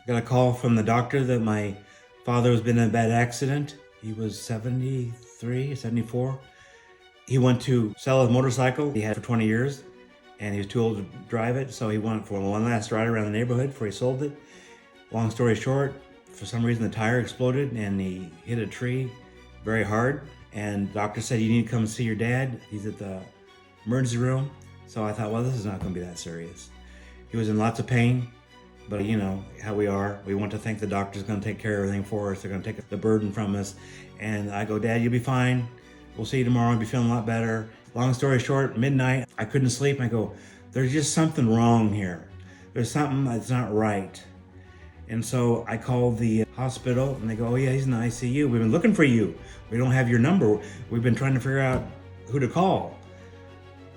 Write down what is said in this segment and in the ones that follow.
Got a call from the doctor that my father was been in a bad accident. He was 73, 74. He went to sell his motorcycle he had for 20 years, and he was too old to drive it, so he went for one last ride around the neighborhood before he sold it. Long story short, for some reason the tire exploded and he hit a tree very hard, and the doctor said, you need to come see your dad. He's at the emergency room. So I thought, well, this is not going to be that serious. He was in lots of pain, but you know how we are. We want to think the doctor's going to take care of everything for us. They're going to take the burden from us. And I go, Dad, you'll be fine. We'll see you tomorrow. You'll be feeling a lot better. Long story short, midnight, I couldn't sleep. I go, there's just something wrong here. There's something that's not right. And so I called the hospital and they go, oh yeah, he's in the ICU. We've been looking for you. We don't have your number. We've been trying to figure out who to call.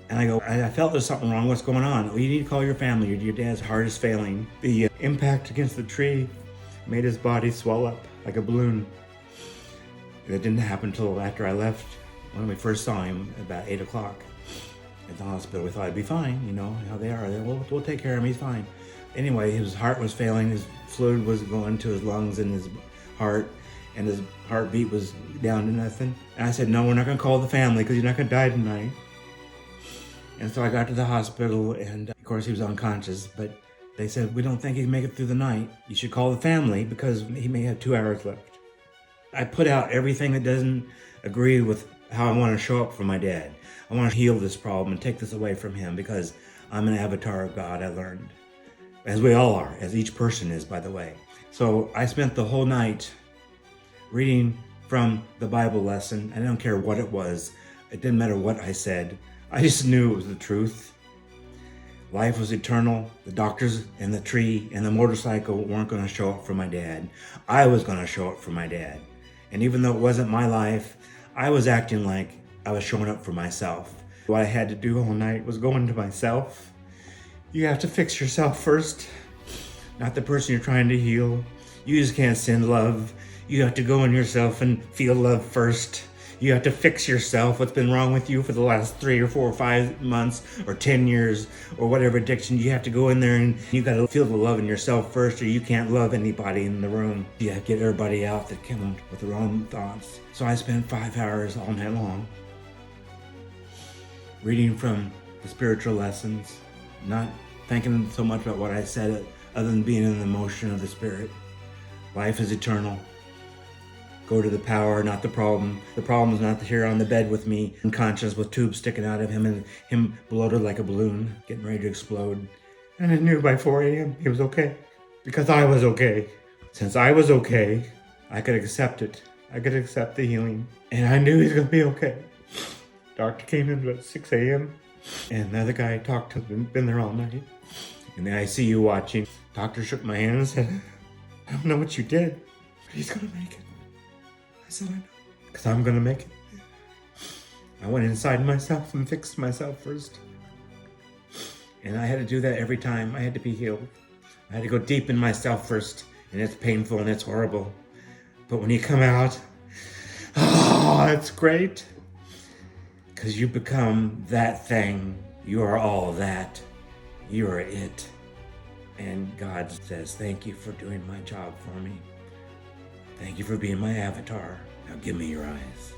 And I go, I felt there's something wrong. What's going on? Well, you need to call your family. Your dad's heart is failing. The impact against the tree made his body swell up like a balloon. That didn't happen until after I left. When we first saw him about 8 o'clock at the hospital, we thought it'd be fine. You know how they are. We'll take care of him. He's fine. Anyway, his heart was failing. His fluid was going to his lungs and his heart, and his heartbeat was down to nothing. And I said, no, we're not going to call the family because you're not going to die tonight. And so I got to the hospital, and of course he was unconscious, but they said, we don't think he can make it through the night. You should call the family because he may have 2 hours left. I put out everything that doesn't agree with how I want to show up for my dad. I want to heal this problem and take this away from him because I'm an avatar of God, I learned. As we all are, as each person is, by the way. So I spent the whole night reading from the Bible lesson. I don't care what it was. It didn't matter what I said. I just knew it was the truth. Life was eternal. The doctors and the tree and the motorcycle weren't going to show up for my dad. I was going to show up for my dad. And even though it wasn't my life, I was acting like I was showing up for myself. What I had to do all night was go into myself. You have to fix yourself first, not the person you're trying to heal. You just can't send love. You have to go in yourself and feel love first. You have to fix yourself, what's been wrong with you for the last 3 or 4 or 5 months or 10 years or whatever addiction. You have to go in there and you got to feel the love in yourself first, or you can't love anybody in the room. You have to get everybody out that come with their own thoughts. So I spent 5 hours all night long reading from the spiritual lessons, not thinking so much about what I said other than being in the motion of the Spirit. Life is eternal. Go to the power, not the problem. The problem is not here on the bed with me, unconscious with tubes sticking out of him and him bloated like a balloon, getting ready to explode. And I knew by 4 a.m. he was okay, because I was okay. Since I was okay, I could accept it. I could accept the healing. And I knew he was going to be okay. Doctor came in about 6 a.m. And the other guy I talked to had been there all night. In the ICU watching. Doctor shook my hand and said, I don't know what you did, but he's going to make it. I said, I know, because I'm going to make it. I went inside myself and fixed myself first. And I had to do that every time. I had to be healed. I had to go deep in myself first. And it's painful and it's horrible. But when you come out, oh, it's great. Because you become that thing. You are all that. You are it. And God says, thank you for doing my job for me. Thank you for being my avatar. Now give me your eyes.